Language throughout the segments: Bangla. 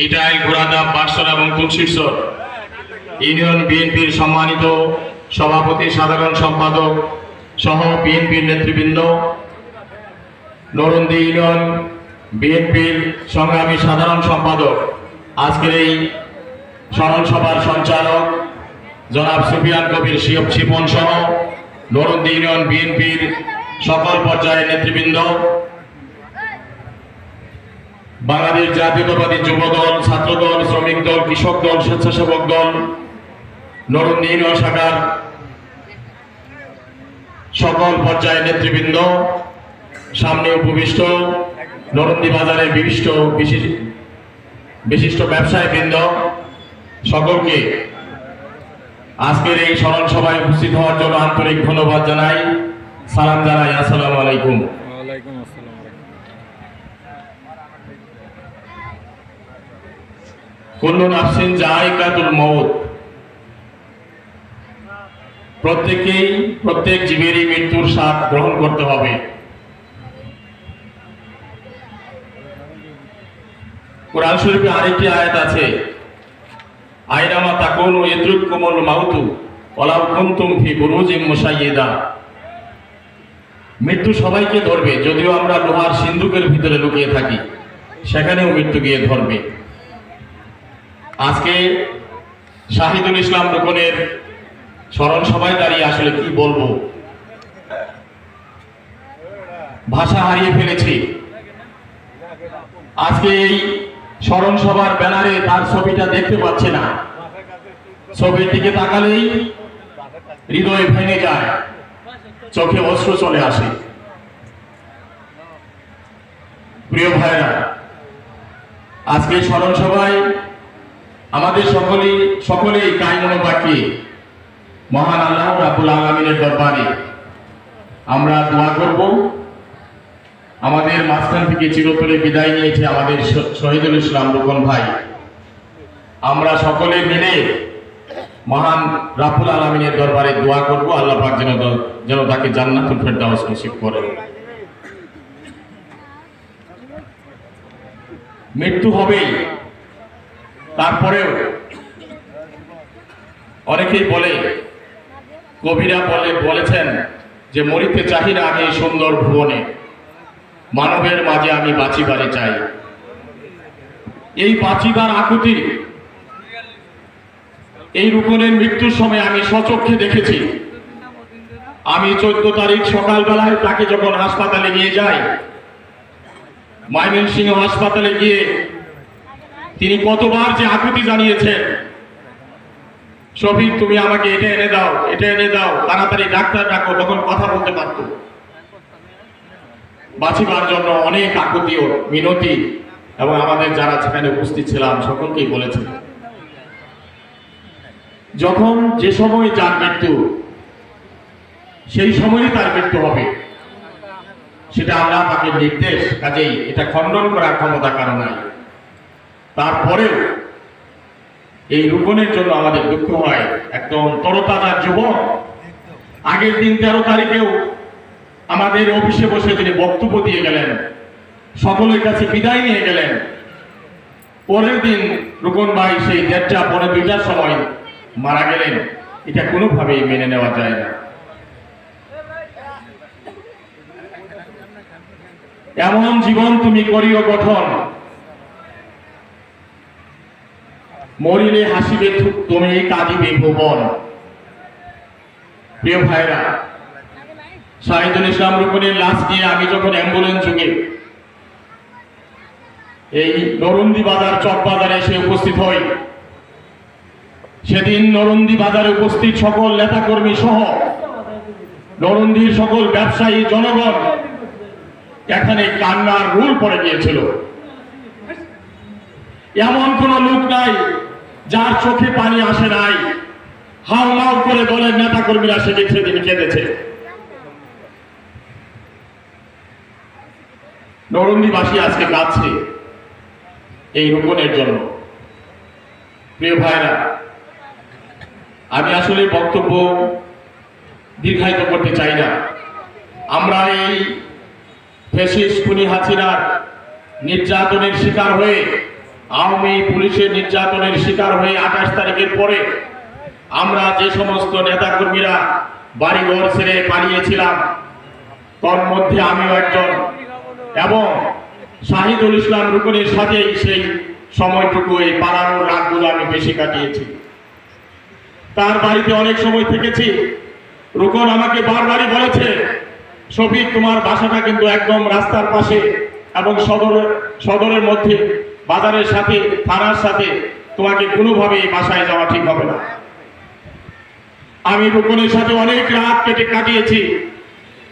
ইটাইল ঘোড়াদা পাঁচশোর এবং তুলসীশ্বর ইউনিয়ন বিএনপির সম্মানিত সভাপতি সাধারণ সম্পাদক সহ বিএনপির নেতৃবৃন্দ, নরুন্দি ইউনিয়ন বিএনপির সংগ্রামী সাধারণ সম্পাদক, আজকের এই স্মরণ সভার সঞ্চালক জনাব সুফিয়ান কবির শিপন সহ নরুন্দি ইউনিয়ন বিএনপির সকল পর্যায়ের নেতৃবৃন্দ, বাংলাদেশ জাতীয়তাবাদী যুব দল, ছাত্র দল, শ্রমিক দল, কৃষক দল, স্বেচ্ছাসেবক দল, নরুন্দি ইউনিয়ন শাখার সকল পর্যায়ের নেতৃবৃন্দ, সামনে উপবিষ্ট নরুন্দি বাজারের বিশিষ্ট ব্যবসায়ীবৃন্দ, সকলকে আজকের এই স্মরণ সভায় উপস্থিত হওয়ার জন্য আন্তরিক ধন্যবাদ জানাই, সালাম জানাই। আসসালামু আলাইকুম। কুল্লু নাফসিন যায়কাতুল মউত, প্রত্যেক জীবেরই মৃত্যুর স্বাদ গ্রহণ করতে হবে। কোরআন শরীফে আরেকটি আয়াত আছে, আইনামা তাকুনু ইদরিকুমুল মাউতু ওয়ালাউ কুনতুম ফি বুরুজিম মুশাইয়্যিদা। মৃত্যু সবাইকে ধরবে, যদিও আমরা লোহার সিন্ধুকের ভিতরে লুকিয়ে থাকি, সেখানেও মৃত্যু গিয়ে ধরবে। আজকে শাহিদুল ইসলাম রুকনের স্মরণ সভায় দাঁড়িয়ে আসলে কি বলবো, ভাষা হারিয়ে ফেলেছি। আজকে এই স্মরণ সভার ব্যানারে তার ছবিটা দেখতে পাচ্ছি না, ছবির দিকে তাকালেই হৃদয় ভেঙে যায়, চোখে অশ্রু চলে আসে। প্রিয় ভাইরা, আজকে স্মরণ সভায় আমাদের সকলেই কায়মনো বাকি মহান আল্লাহ রাব্বুল আলামিনের দরবারে আমরা দোয়া করব। আমাদের মাঝখান থেকে চিরতরে বিদায় নিয়েছে আমাদের শহীদুল ইসলাম রুকন ভাই, আমরা সকলে মিলে মহান রাব্বুল আলামিনের দরবারে দোয়া করব, আল্লাহ পাক যেন তাকে জান্নাতুল ফেরদাউস নসিব করেন। মৃত্যু হবেই, তারপরেও অনেকেই বলে, কবিরা বলেছেন যে মরিতে চাহি না আমি সুন্দর ভুবনে, মানবের মাঝে আমি বাঁচিবারে চাই। এই বাঁচিবার আকুতি এই রুকনের মৃত্যুর সময় আমি স্বচক্ষে দেখেছি। আমি 14 তারিখ সকালবেলায় তাকে যখন হাসপাতালে নিয়ে যাই, ময়মনসিংহ হাসপাতালে গিয়ে তিনি কতবার যে আকুতি জানিয়েছেন, শফিক তুমি আমাকে এটা এনে দাও, এটা এনে দাও, তাড়াতাড়ি ডাক্তার ডাকো, তখন কথা বলতে পারতো। বাঁচিবার জন্য অনেক আকুতি ও মিনতি, এবং আমাদের যারা সেখানে উপস্থিত ছিলাম সকলকেই বলেছে, যখন যে সময় যার মৃত্যু, সেই সময়ই তার মৃত্যু হবে, সেটা আল্লাহ পাকের নির্দেশ, কাজেই এটা খণ্ডন করার ক্ষমতা কারো নাই। তারপরেও এই রুকনের জন্য আমাদের দুঃখ হয়। একদম তরতাজা যুবক, আগের দিন 13 তারিখেও আমাদের অফিসে বসে তিনি বক্তব্য দিয়ে গেলেন, সকলের কাছে বিদায় নিয়ে গেলেন। পরের দিন রুকন ভাই সেই 1:30 পৌনে 2টার সময় মারা গেলেন। এটা কোনোভাবেই মেনে নেওয়া যায় না। এমন জীবন তুমি করিও গঠন, মরিলে হাসিবে তুমি কাঁদিবে ভুবন। প্রিয় ভাইরা, শাহিদুল ইসলাম রুকনের লাশ নিয়ে আমি যখন অ্যাম্বুলেন্স যুগে এই নরুন্দি বাজার চক বাজারে এসে উপস্থিত হই, সেদিন নরুন্দি বাজারে উপস্থিত সকল নেতাকর্মী সহ নরুন্দির সকল ব্যবসায়ী জনগণ এখানে কান্নার রুল পড়ে গিয়েছিল। এমন কোন লোক নাই যার চোখে পানি আসে নাই। হাউ মাউ করে দলের নেতা কর্মীরা সেদিন কেঁদেছে। নরুন্দিবাসী আজকে কাঁদছে এই রুকনের জন্য। প্রিয় ভাইরা, আমি আসলে বক্তব্য দীর্ঘায়িত করতে চাই না। আমরা এই ফ্যাসিস্ট খুনি হাসিনার নির্যাতনের শিকার হয়ে আওয়ামী পুলিশের নির্যাতনের শিকার হয়ে 28 তারিখের পরে আমরা যে সমস্ত নেতাকর্মীরা বাড়িঘর ছেড়ে পালিয়েছিলাম, তার মধ্যে আমিও একজন, এবং শাহিদুল ইসলাম রুকনের সাথেই সেই সময়টুকু, এই পালানোর রাতগুলো আমি বেশি কাটিয়েছি। তার বাড়িতে অনেক সময় থেকেছি। রুকন আমাকে বারবারই বলেছে, শফিক তোমার বাসাটা কিন্তু একদম রাস্তার পাশে এবং সদরের মধ্যে, বাজারের সাথে, থানার সাথে, তোমাকে কোনোভাবেই বাসায় যাওয়া ঠিক হবে না। আমি রুকনের সাথে অনেক রাত কাটিয়েছি।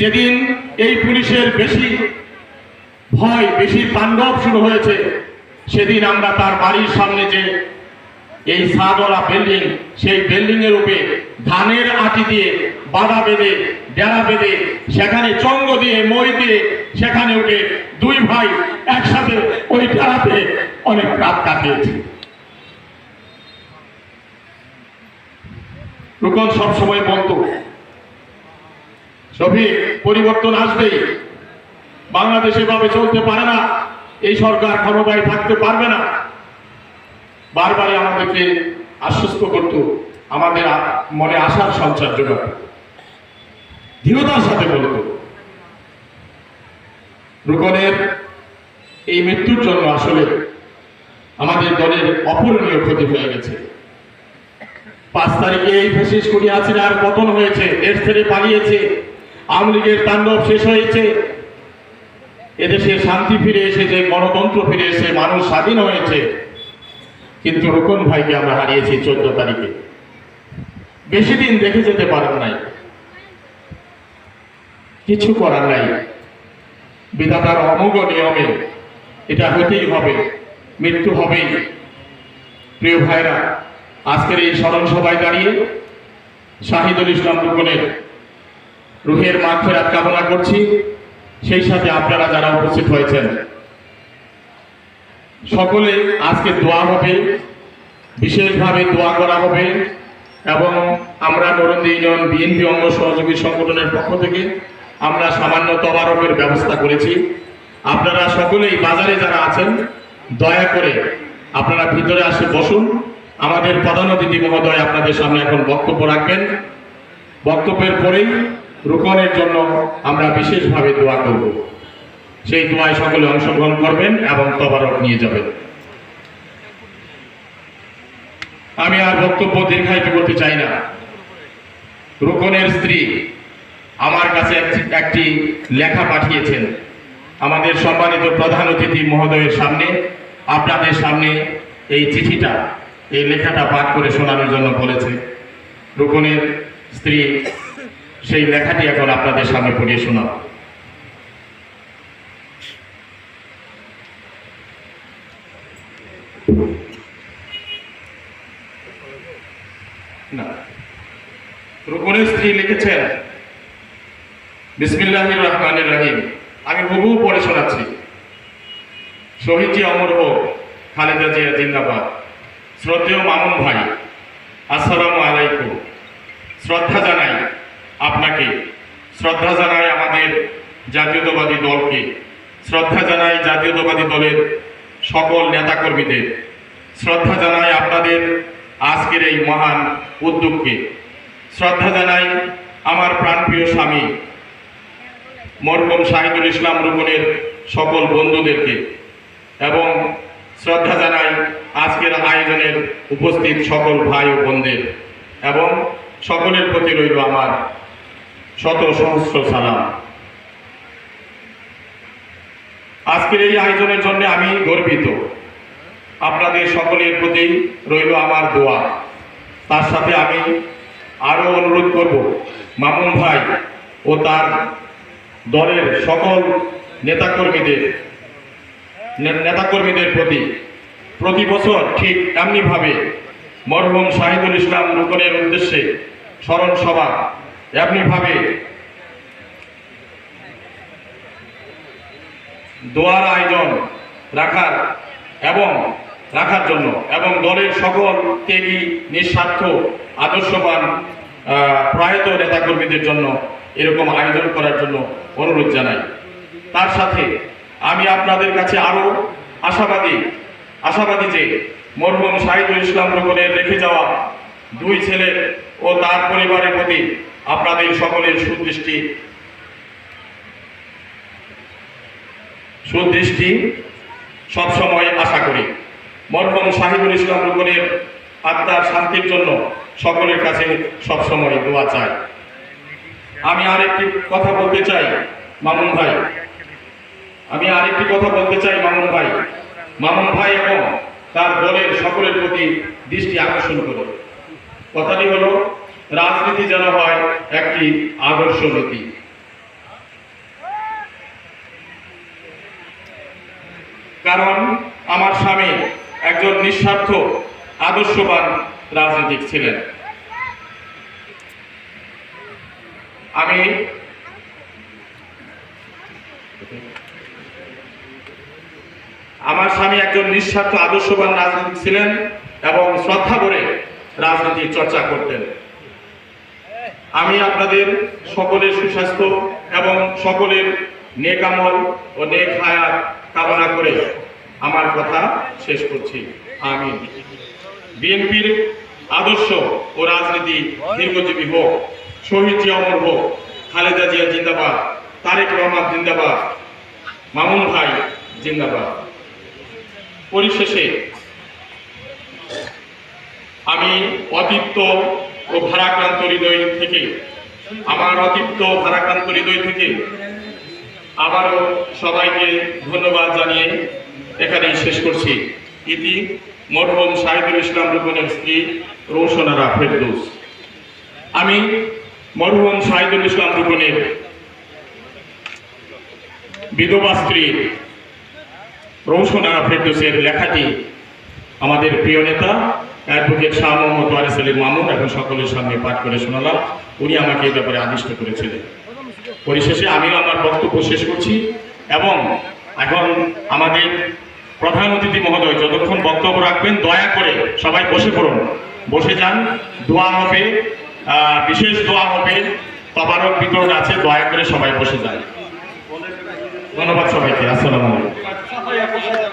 যেদিন এই পুলিশের বেশি ভয়, বেশি তাণ্ডব শুরু হয়েছে, সেদিন আমরা তার বাড়ির সামনে যে এই ছাদওয়ালা বিল্ডিং, সেই বিল্ডিং এর উপরে ধানের আটি দিয়ে বাধা বেঁধে, ডেরা বেঁধে, সেখানে চঙ্গ দিয়ে, মই দিয়ে সেখানে উঠে দুই ভাই একসাথে ওই ডেরাতে অনেক রাত কাটিয়েছি। রুকন সবসময় বলতো, শফিক পরিবর্তন আসবেই, বাংলাদেশ এভাবে চলতে পারে না, এই সরকার ক্ষমতায় থাকতে পারবে না। বারবারই আমাদেরকে আশ্বস্ত করত, আমাদের মনে আশার সঞ্চার জোগাত, দৃঢ়তার সাথে বলত। রুকনের এই মৃত্যুর জন্য আসলে আমাদের দলের অপূরণীয় ক্ষতি হয়ে গেছে। 5 তারিখে এই ফ্যাসিস্ট কুলি হাসিনার পতন হয়েছে, দেশ ছেড়ে পালিয়েছে, আওয়ামী লীগের তাণ্ডব শেষ হয়েছে, এদেশে শান্তি ফিরে এসেছে, গণতন্ত্র ফিরে এসে মানুষ স্বাধীন হয়েছে। কিন্তু রুকন ভাইকে আমরা হারিয়েছি 14 তারিখে। বেশি দিন দেখে যেতে পারেন নাই, কিছু করার নাই, বিধাতার অমোঘ নিয়মে এটা হতেই হবে, মৃত্যু হবেই। প্রিয় ভাইরা, আজকের এই স্মরণ সভায় দাঁড়িয়ে শাহিদুল ইসলাম রুকনের রুহের মাগফিরাত কামনা করছি। সেই সাথে আপনারা যারা উপস্থিত হয়েছেন সকলে আজকে দোয়া হবে, বিশেষভাবে দোয়া করা হবে, এবং আমরা নরন্দী ইউনিয়ন বিএনপি অঙ্গ সহযোগী সংগঠনের পক্ষ থেকে আমরা সামান্য তবারকের ব্যবস্থা করেছি। আপনারা সকলেই বাজারে যারা আছেন দয়া করে আপনারা ভিতরে আসে বসুন। আমাদের প্রধান অতিথি মহোদয় আপনাদের সামনে এখন বক্তব্য রাখবেন। বক্তব্যের পরেই রুকনের জন্য আমরা বিশেষভাবে দোয়া করব। সেই দোয়ায় সকলে অংশগ্রহণ করবেন এবং তবারক নিয়ে যাবেন। আমি আর বক্তব্য দীর্ঘায়িত করতে চাই না। রুকনের স্ত্রী আমার কাছে একটি লেখা পাঠিয়েছেন। আমাদের সম্মানিত প্রধান অতিথি মহোদয়ের সামনে, আপনাদের সামনে এই চিঠিটা, এই লেখাটা পাঠ করে শোনানোর জন্য বলেছে। রুকনের স্ত্রী সেই লেখাটি এখন আপনাদের সামনে পড়িয়ে শোনাব। রুকনের স্ত্রী লিখেছেন, বিসমিল্লাহির রহমানির রহিম। আমি হুবহু পড়ে শোনাচ্ছি। শহীদজি অমর হোক, খালেদা জিয়া জিন্দাবাদ। শ্রদ্ধেয় মামুন ভাই, আসসালামু আলাইকুম। শ্রদ্ধা জানাই আপনাকে, শ্রদ্ধা জানাই আমাদের জাতীয়তাবাদী দলকে, শ্রদ্ধা জানাই জাতীয়তাবাদী দলের সকল নেতাকর্মীদের, শ্রদ্ধা জানাই আপনাদের আজকের এই মহান উদ্যোগকে, শ্রদ্ধা জানাই আমার প্রাণপ্রিয় স্বামী মরহুম শাহিদুল ইসলাম রুকনের সকল বন্ধুদেরকে, এবং শ্রদ্ধা জানাই আজকের আয়োজনের উপস্থিত সকল ভাই ও বোনদের, এবং সকলের প্রতি রইল আমার শত সহস্র সালাম। আজকের এই আয়োজনের জন্য আমি গর্বিত। আপনাদের সকলের প্রতি রইল আমার দোয়া। তার সাথে আমি আরো অনুরোধ করব, মামুন ভাই ও তার দলের সকল নেতাকর্মীদের প্রতি বছর ঠিক এমনিভাবে মরহুম শাহিদুল ইসলাম রুকনের উদ্দেশ্যে স্মরণ সভা এমনিভাবে দোয়ার আয়োজন রাখার জন্য, এবং দলের সকল ত্যাগী, নিঃস্বার্থ, আদর্শবান প্রয়াত নেতাকর্মীদের জন্য এরকম আয়োজন করার জন্য অনুরোধ জানাই। তার সাথে আমি আপনাদের কাছে আরো আশাবাদী, আশাবাদী যে মরহুম শাহিদুল ইসলাম রুকনের রেখে যাওয়া 2 ছেলে ও তার পরিবারের প্রতি আপনাদের সকলের সুদৃষ্টি সবসময় আশা করি। মরহুম শাহিদুল ইসলাম রুকনের আত্মার শান্তির জন্য সকলের কাছে সবসময় দোয়া চাই। আমি আরেকটি কথা বলতে চাই মামুন ভাই, মামুন ভাই এবং তার দলের সকলের প্রতি দৃষ্টি আকর্ষণ করে। কথাটি হলো, রাজনীতি যেন হয় একটি আদর্শ নীতি। কারণ আমার স্বামী একজন নিঃস্বার্থ আদর্শবান রাজনীতিক ছিলেন। আমার স্বামী একজন নিঃস্বার্থ আদর্শবান রাজনীতিক ছিলেন এবং শ্রদ্ধা করে রাজনীতির চর্চা করতেন। আমি আপনাদের সকলের সুস্বাস্থ্য এবং সকলের নেক আমল ও নেক হায়াত কামনা করে আমার কথা শেষ করছি। আমিন। বিএনপির আদর্শ ও রাজনীতি দীর্ঘজীবী হোক, শহীদ জিয়া অমর হোক, খালেদা জিয়া জিন্দাবাদ, তারেক রহমান জিন্দাবাদ, মামুন ভাই জিন্দাবাদ। পরিশেষে আমি অতিপ্ত ও ভারাক্রান্ত হৃদয় থেকে আবারও সবাইকে ধন্যবাদ জানিয়ে এখানেই শেষ করছি। ইতি মরহুম শাহিদুল ইসলাম রুকনের স্ত্রী রৌশন আরা ফেরদৌস। আমি মরহুম শাহিদুল ইসলাম রুকনের বিধবা স্ত্রী রৌশন আরা ফেরদৌসের লেখাটি আমাদের প্রিয় নেতা অ্যাডভোকেট শাহ মোহাম্মদ ওয়ারিস আলী মামুন এখন সকলের সামনে পাঠ করে শোনালাম। উনি আমাকে এই ব্যাপারে আদিষ্ট করেছিলেন। পরিশেষে আমিও আমার বক্তব্য শেষ করছি এবং এখন আমাদের প্রধান অতিথি মহোদয় যতক্ষণ বক্তব্য রাখবেন দয়া করে সবাই বসে পড়ুন, বসে যান। দোয়া হবে, বিশেষ দোয়া হবে, তবারক বিতরণ আছে, দয়া করে সবাই বসে যান। ধন্যবাদ সবাইকে। আসসালামু আলাইকুম।